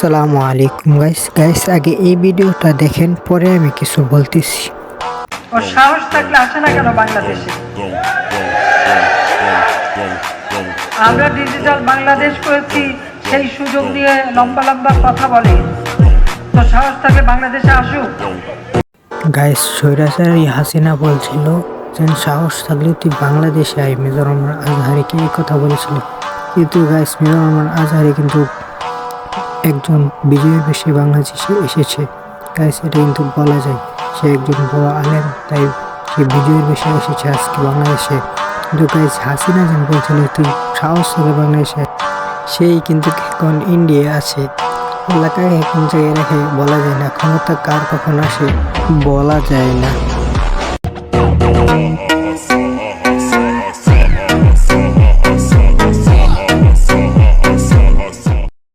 আসসালামু আলাইকুম গাইস আগে এই ভিডিওটা দেখেন, পরে আমি কিছু বলতেছি। ওর সাহস থাকলে আসে না কেন বাংলাদেশে? আমরা ডিজিটাল বাংলাদেশ করেছি, সেই সুযোগ নিয়ে লম্বা লম্বা কথা বলে। তো সাহস থাকলে বাংলাদেশে আসুক। গাইস স্বৈরাচারী হাসিনা বলছিল যে সাহস থাকলে তুই বাংলাদেশে আয়। মেজর রহমান আজহারিকে এই কথা বলেছিল, কিন্তু গাইস মেজর রহমান আজহারি কিন্তু একজন বিজয়ের বেশি বাংলাদেশে এসেছে। গাইস এটা কিন্তু বলা যায়, সে একজন বড় আলেম, তাই সে বিজয়ের বেশি এসেছে আজকে বাংলাদেশে। কিন্তু গাইস হাসিনা যেন বলছিল তুই সাহস থাকলে বাংলাদেশে, সেই কিন্তু এখন ইন্ডিয়া আছে। এলাকায় এখন জায়গায় রেখে বলা যায় না, ক্ষমতা কার কখন আসে বলা যায় না।